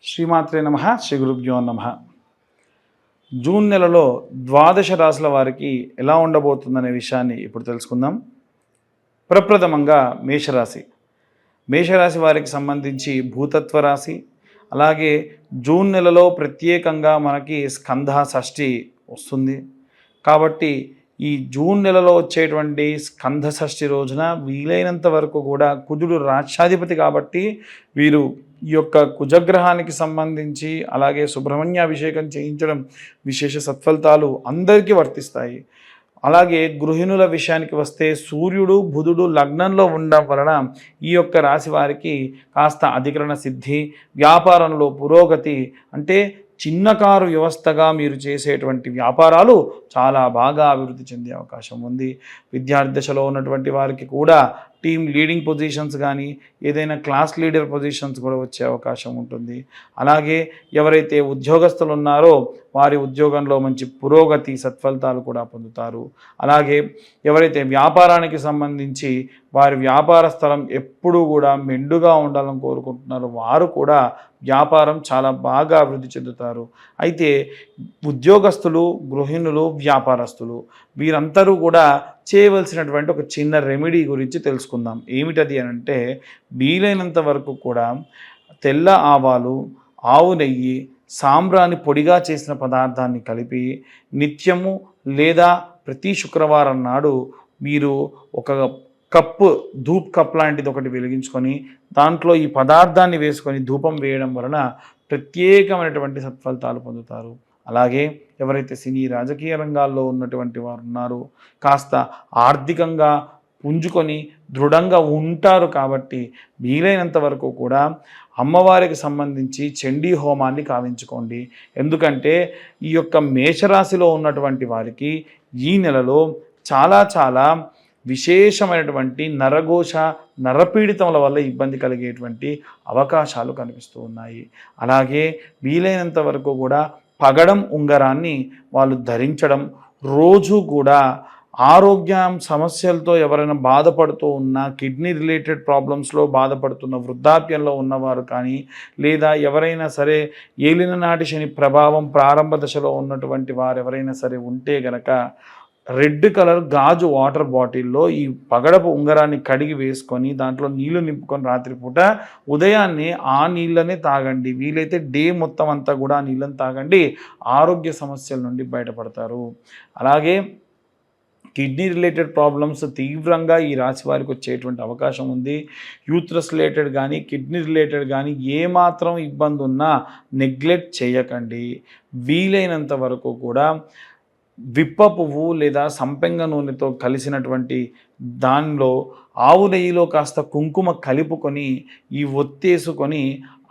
శ్రీమాత్రే నమః. శ్రీ గురుభ్యో నమః. జూన్ నెలలో ద్వాదశ రాశుల వారికి ఎలా ఉండబోతుందనే విషయాన్ని ఇప్పుడు తెలుసుకుందాం. ప్రప్రథమంగా మేషరాశి. మేషరాశి వారికి సంబంధించి భూతత్వ రాశి. అలాగే జూన్ నెలలో ప్రత్యేకంగా మనకి స్కంధ షష్ఠి వస్తుంది. కాబట్టి ఈ జూన్ నెలలో వచ్చేటువంటి స్కంధ షష్ఠి రోజున వీలైనంత వరకు కూడా కుజుడు రాష్ట్రాధిపతి కాబట్టి వీరు ఈ యొక్క కుజగ్రహానికి సంబంధించి అలాగే సుబ్రహ్మణ్యాభిషేకం చేయించడం విశేష సత్ఫలితాలు అందరికీ వర్తిస్తాయి. అలాగే గృహిణుల విషయానికి వస్తే సూర్యుడు బుధుడు లగ్నంలో ఉండడం వలన ఈ యొక్క రాశి వారికి కాస్త అధికరణ సిద్ధి, వ్యాపారంలో పురోగతి, అంటే చిన్న కారు వ్యవస్థగా మీరు చేసేటువంటి వ్యాపారాలు చాలా బాగా అభివృద్ధి చెందే అవకాశం ఉంది. విద్యార్థి దశలో ఉన్నటువంటి వారికి కూడా టీమ్ లీడింగ్ పొజిషన్స్ కానీ ఏదైనా క్లాస్ లీడర్ పొజిషన్స్ కూడా వచ్చే అవకాశం ఉంటుంది. అలాగే ఎవరైతే ఉద్యోగస్తులు ఉన్నారో వారి ఉద్యోగంలో మంచి పురోగతి సత్ఫలితాలు కూడా పొందుతారు. అలాగే ఎవరైతే వ్యాపారానికి సంబంధించి వారి వ్యాపార స్థలం ఎప్పుడూ కూడా మెండుగా ఉండాలని కోరుకుంటున్నారో వారు కూడా వ్యాపారం చాలా బాగా అభివృద్ధి చెందుతారు. అయితే ఉద్యోగస్తులు, గృహిణులు, వ్యాపారస్తులు వీరందరూ కూడా చేయవలసినటువంటి ఒక చిన్న రెమెడీ గురించి తెలుసుకుందాం. ఏమిటది అని అంటే, వీలైనంత వరకు కూడా తెల్ల ఆవాలు, ఆవు నెయ్యి, సాంబ్రాణి పొడిగా చేసిన పదార్థాన్ని కలిపి నిత్యము లేదా ప్రతి శుక్రవారం నాడు మీరు ఒక కప్పు ధూప్ కప్ లాంటిది ఒకటి వెలిగించుకొని దాంట్లో ఈ పదార్థాన్ని వేసుకొని ధూపం వేయడం వలన ప్రత్యేకమైనటువంటి సత్ఫలితాలు పొందుతారు. అలాగే ఎవరైతే సినీ రాజకీయ రంగాల్లో ఉన్నటువంటి వారు ఉన్నారో కాస్త ఆర్థికంగా పుంజుకొని దృఢంగా ఉంటారు కాబట్టి వీలైనంత వరకు కూడా అమ్మవారికి సంబంధించి చండీ హోమాన్ని కావించుకోండి. ఎందుకంటే ఈ యొక్క మేషరాశిలో ఉన్నటువంటి వారికి ఈ నెలలో చాలా విశేషమైనటువంటి నరఘోష, నరపీడితముల వల్ల ఇబ్బంది కలిగేటువంటి అవకాశాలు కనిపిస్తూ ఉన్నాయి. అలాగే వీలైనంత వరకు కూడా పగడం ఉంగరాన్ని వాళ్ళు ధరించడం, రోజు కూడా ఆరోగ్యం సమస్యలతో ఎవరైనా బాధపడుతూ ఉన్నా, కిడ్నీ రిలేటెడ్ ప్రాబ్లమ్స్లో బాధపడుతున్న వృద్ధాప్యంలో ఉన్నవారు కానీ, లేదా ఎవరైనా సరే ఏలిన నాటి శని ప్రభావం ప్రారంభ దశలో ఉన్నటువంటి వారు ఎవరైనా సరే ఉంటే గనక రెడ్ కలర్ గాజు వాటర్ బాటిల్లో ఈ పగడపు ఉంగరాన్ని కడిగి వేసుకొని దాంట్లో నీళ్లు నింపుకొని రాత్రిపూట ఉదయాన్నే ఆ నీళ్ళనే తాగండి. వీలైతే డే మొత్తం అంతా కూడా ఆ నీళ్ళని తాగండి. ఆరోగ్య సమస్యల నుండి బయటపడతారు. అలాగే కిడ్నీ రిలేటెడ్ ప్రాబ్లమ్స్ తీవ్రంగా ఈ రాశి వారికి వచ్చేటువంటి అవకాశం ఉంది. యూత్రస్ రిలేటెడ్ కానీ కిడ్నీ రిలేటెడ్ కానీ ఏమాత్రం ఇబ్బంది ఉన్నా నెగ్లెక్ట్ చేయకండి. వీలైనంత వరకు కూడా విప్ప పువ్వు లేదా సంపెంగ నూనెతో కలిసినటువంటి దానిలో ఆవు నెయ్యిలో కాస్త కుంకుమ కలుపుకొని ఈ ఒత్తేసుకొని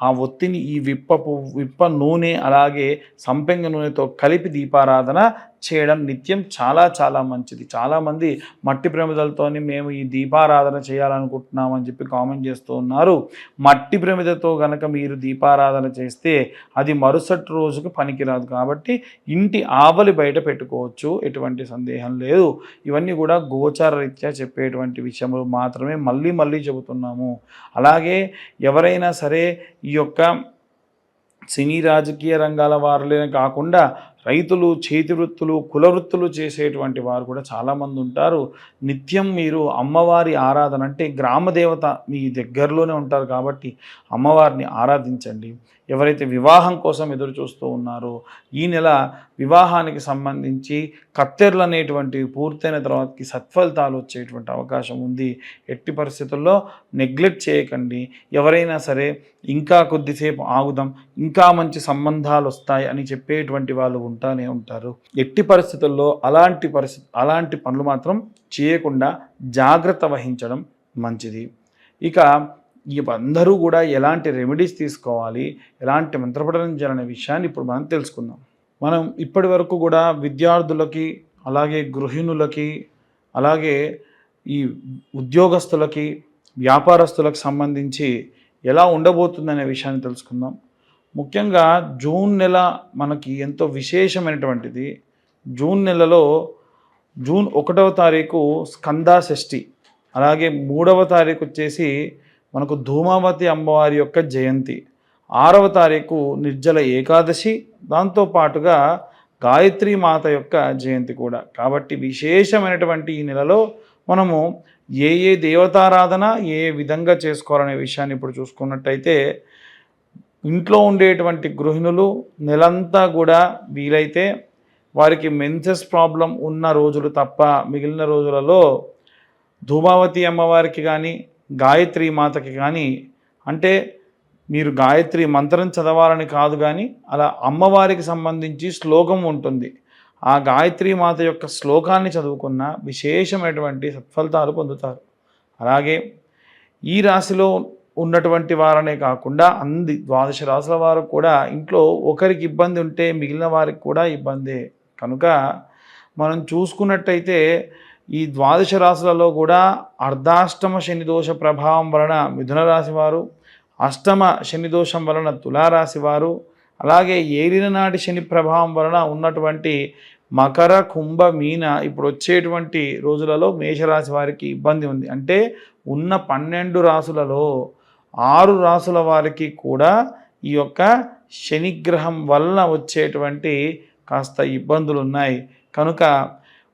ఆ ఒత్తిని ఈ విప్ప నూనె అలాగే సంపెంగ నూనెతో కలిపి దీపారాధన చేయడం నిత్యం చాలా మంచిది. చాలామంది మట్టి ప్రమిదలతోని మేము ఈ దీపారాధన చేయాలనుకుంటున్నామని చెప్పి కామెంట్ చేస్తూ ఉన్నారు. మట్టి ప్రమిదతో కనుక మీరు దీపారాధన చేస్తే అది మరుసటి రోజుకు పనికిరాదు. కాబట్టి ఇంటి ఆవలి బయట పెట్టుకోవచ్చు, ఎటువంటి సందేహం లేదు. ఇవన్నీ కూడా గోచార రీత్యా చెప్పేటువంటి విషయములు మాత్రమే మళ్ళీ చెబుతున్నాము. అలాగే ఎవరైనా సరే ఈ యొక్క సినీ రాజకీయ రంగాల వారులే కాకుండా రైతులు, చేతి వృత్తులు, కుల వృత్తులు చేసేటువంటి వారు కూడా చాలామంది ఉంటారు. నిత్యం మీరు అమ్మవారి ఆరాధన, అంటే గ్రామదేవత మీ దగ్గరలోనే ఉంటారు కాబట్టి అమ్మవారిని ఆరాధించండి. ఎవరైతే వివాహం కోసం ఎదురు చూస్తూ ఉన్నారో ఈ నెల వివాహానికి సంబంధించి కత్తెరలు అనేటువంటివి పూర్తయిన తర్వాతకి సత్ఫలితాలు వచ్చేటువంటి అవకాశం ఉంది. ఎట్టి పరిస్థితుల్లో నెగ్లెక్ట్ చేయకండి. ఎవరైనా సరే ఇంకా కొద్దిసేపు ఆగుదాం, ఇంకా మంచి సంబంధాలు వస్తాయి అని చెప్పేటువంటి వాళ్ళు ఉంటానే ఉంటారు. ఎట్టి పరిస్థితుల్లో అలాంటి పనులు మాత్రం చేయకుండా జాగ్రత్త వహించడం మంచిది. ఇక ఇవందరూ కూడా ఎలాంటి రెమెడీస్ తీసుకోవాలి, ఎలాంటి మంత్రపఠనం చేయాలనే విషయాన్ని ఇప్పుడు మనం తెలుసుకుందాం. మనం ఇప్పటి వరకు కూడా విద్యార్థులకి, అలాగే గృహిణులకి, అలాగే ఈ ఉద్యోగస్తులకి, వ్యాపారస్తులకు సంబంధించి ఎలా ఉండబోతుందనే విషయాన్ని తెలుసుకుందాం. ముఖ్యంగా జూన్ నెల మనకి ఎంతో విశేషమైనటువంటిది. జూన్ నెలలో జూన్ 1వ తారీఖు స్కంద షష్ఠి, అలాగే 3వ తారీఖు వచ్చేసి మనకు ధూమావతి అమ్మవారి యొక్క జయంతి. 6వ తారీఖు నిర్జల ఏకాదశి, దాంతోపాటుగా గాయత్రి మాత యొక్క జయంతి కూడా. కాబట్టి విశేషమైనటువంటి ఈ నెలలో మనము ఏ ఏ దేవతారాధన ఏ విధంగా చేసుకోవాలనే విషయాన్ని ఇప్పుడు చూసుకున్నట్టయితే, ఇంట్లో ఉండేటువంటి గృహిణులు నెలంతా కూడా వీలైతే వారికి మెన్సెస్ ప్రాబ్లం ఉన్న రోజులు తప్ప మిగిలిన రోజులలో ధూమావతి అమ్మవారికి కానీ గాయత్రి మాతకి కానీ, అంటే మీరు గాయత్రి మంత్రం చదవాలని కాదు కానీ అలా అమ్మవారికి సంబంధించి శ్లోకం ఉంటుంది, ఆ గాయత్రి మాత యొక్క శ్లోకాన్ని చదువుకున్న విశేషమైనటువంటి సత్ఫలితాలు పొందుతారు. అలాగే ఈ రాశిలో ఉన్నటువంటి వారనే కాకుండా 12 రాశుల వారు కూడా ఇంట్లో ఒకరికి ఇబ్బంది ఉంటే మిగిలిన వారికి కూడా ఇబ్బందే. కనుక మనం చూసుకున్నట్టయితే ఈ 12 రాశులలో కూడా అర్ధాష్టమ శని దోష ప్రభావం వలన మిథున రాశి వారు, అష్టమ శని దోషం వలన తులారాశి వారు, అలాగే ఏలిన నాటి శని ప్రభావం వలన ఉన్నటువంటి మకర కుంభ మీన ఇప్పుడు వచ్చేటువంటి రోజులలో మేషరాశి వారికి ఇబ్బంది ఉంది. అంటే ఉన్న 12 రాశులలో 6 రాశుల వారికి కూడా ఈ యొక్క శనిగ్రహం వలన వచ్చేటువంటి కాస్త ఇబ్బందులు ఉన్నాయి. కనుక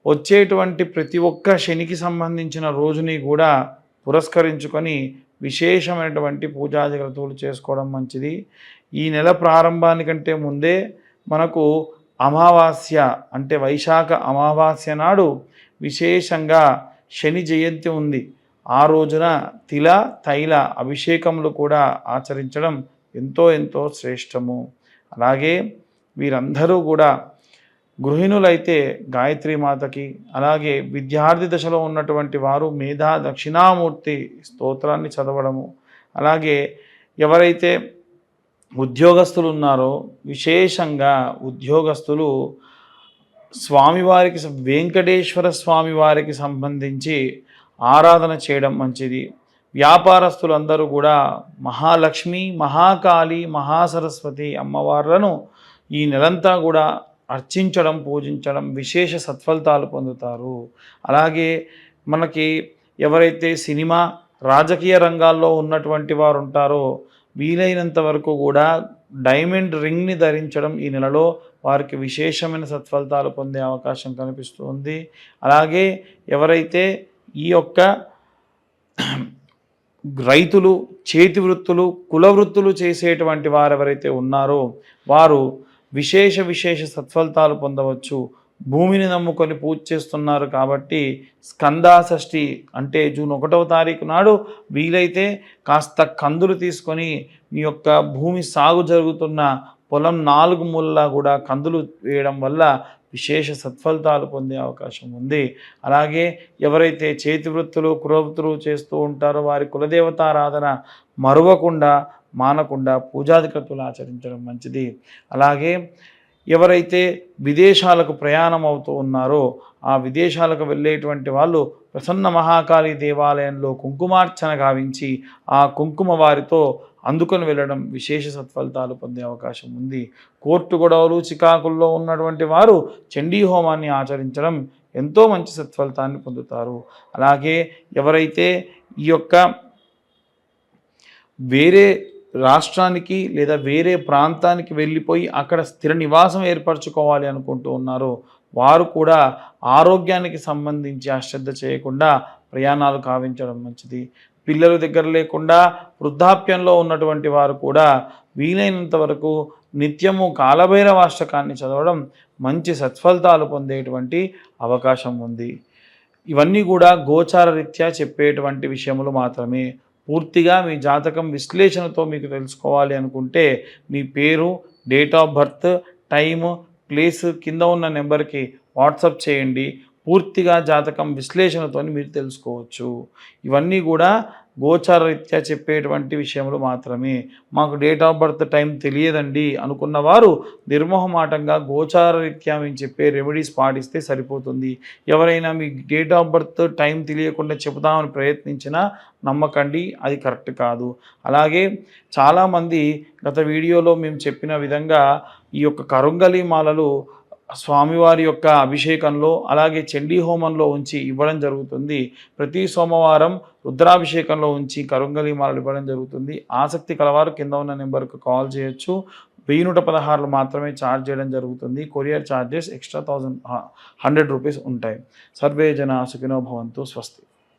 వచ్చేటువంటి ప్రతి ఒక్క శనికి సంబంధించిన రోజుని కూడా పురస్కరించుకొని విశేషమైనటువంటి పూజాది క్రతువులు చేసుకోవడం మంచిది. ఈ నెల ప్రారంభానికంటే ముందే మనకు అమావాస్య అంటే వైశాఖ అమావాస్య నాడు విశేషంగా శని జయంతి ఉంది. ఆ రోజున తిల తైల అభిషేకములు కూడా ఆచరించడం ఎంతో ఎంతో శ్రేష్టము. అలాగే వీరందరూ కూడా గృహిణులైతే గాయత్రి మాతకి, అలాగే విద్యార్థి దశలో ఉన్నటువంటి వారు మేధా దక్షిణామూర్తి స్తోత్రాన్ని చదవడము, అలాగే ఎవరైతే ఉద్యోగస్తులు ఉన్నారో విశేషంగా ఉద్యోగస్తులు స్వామివారికి వెంకటేశ్వర స్వామివారికి సంబంధించి ఆరాధన చేయడం మంచిది. వ్యాపారస్తులందరూ కూడా మహాలక్ష్మి, మహాకాళి, మహాసరస్వతి అమ్మవార్లను ఈ నెలంతా కూడా అర్చించడం, పూజించడం విశేష సత్ఫలితాలు పొందుతారు. అలాగే మనకి ఎవరైతే సినిమా రాజకీయ రంగాల్లో ఉన్నటువంటి వారు ఉంటారో వీలైనంత వరకు కూడా డైమండ్ రింగ్ని ధరించడం ఈ నెలలో వారికి విశేషమైన సత్ఫలితాలు పొందే అవకాశం కనిపిస్తుంది. అలాగే ఎవరైతే ఈ యొక్క రైతులు, చేతి వృత్తులు, కుల వృత్తులు చేసేటువంటి వారు ఎవరైతే ఉన్నారో వారు విశేష సత్ఫలితాలు పొందవచ్చు. భూమిని నమ్ముకొని పూజ చేస్తున్నారు కాబట్టి స్కందాషష్ఠి అంటే జూన్ 1వ తారీఖు నాడు వీలైతే కాస్త కందులు తీసుకొని మీ యొక్క భూమి సాగు జరుగుతున్న పొలం 4 మూలలా కూడా కందులు వేయడం వల్ల విశేష సత్ఫలితాలు పొందే అవకాశం ఉంది. అలాగే ఎవరైతే చేతి వృత్తులు, కులవృత్తులు చేస్తూ ఉంటారో వారి కులదేవతారాధన మరువకుండా మానకుండా పూజాధికతులు ఆచరించడం మంచిది. అలాగే ఎవరైతే విదేశాలకు ప్రయాణం అవుతూ ఉన్నారో ఆ విదేశాలకు వెళ్ళేటువంటి వాళ్ళు ప్రసన్న మహాకాళి దేవాలయంలో కుంకుమార్చన గావించి ఆ కుంకుమ వారితో అందుకొని వెళ్ళడం విశేష సత్ఫలితాలు పొందే అవకాశం ఉంది. కోర్టు గొడవలు, చికాకుల్లో ఉన్నటువంటి వారు చండీ హోమాన్ని ఆచరించడం ఎంతో మంచి సత్ఫలితాన్ని పొందుతారు. అలాగే ఎవరైతే ఈ యొక్క వేరే రాష్ట్రానికి లేదా వేరే ప్రాంతానికి వెళ్ళిపోయి అక్కడ స్థిర నివాసం ఏర్పరచుకోవాలి అనుకుంటూ ఉన్నారో వారు కూడా ఆరోగ్యానికి సంబంధించి అశ్రద్ధ చేయకుండా ప్రయాణాలు కావించడం మంచిది. పిల్లలు దగ్గర లేకుండా వృద్ధాప్యంలో ఉన్నటువంటి వారు కూడా వీలైనంత వరకు నిత్యము కాలభైరవాష్టకాన్ని చదవడం మంచి సత్ఫలితాలు పొందేటువంటి అవకాశం ఉంది. ఇవన్నీ కూడా గోచార రీత్యా చెప్పేటువంటి విషయములు మాత్రమే. పూర్తిగా మీ జాతకం విశ్లేషణతో మీకు తెలుసుకోవాలి అనుకుంటే మీ పేరు, date of birth, time, place కింద ఉన్న నెంబర్కి వాట్సాప్ చేయండి. పూర్తిగా జాతకం విశ్లేషణతో మీరు తెలుసుకోవచ్చు. ఇవన్నీ కూడా గోచార రీత్యా చెప్పేటువంటి విషయములు మాత్రమే. మాకు డేట్ ఆఫ్ బర్త్ టైం తెలియదండి అనుకున్న వారు నిర్మోహమాటంగా గోచార రీత్యా మేము చెప్పే రెమెడీస్ పాటిస్తే సరిపోతుంది. ఎవరైనా మీ డేట్ ఆఫ్ బర్త్ టైం తెలియకుండా చెబుదామని ప్రయత్నించినా నమ్మకండి, అది కరెక్ట్ కాదు. అలాగే చాలామంది గత వీడియోలో మేము చెప్పిన విధంగా ఈ యొక్క కరుంగలి మాలలు స్వామివారి యొక్క అభిషేకంలో అలాగే చండీ హోమంలో ఉంచి ఇవ్వడం జరుగుతుంది. ప్రతి సోమవారం రుద్రాభిషేకంలో ఉంచి కరుంగలి మాలలు ఇవ్వడం జరుగుతుంది. ఆసక్తి కలవారు కింద ఉన్న నెంబర్కు కాల్ చేయొచ్చు. 1116 మాత్రమే ఛార్జ్ చేయడం జరుగుతుంది. కొరియర్ ఛార్జెస్ ఎక్స్ట్రా 100 రూపీస్ ఉంటాయి. సర్వే జన సుఖినో భవంతు. స్వస్తి.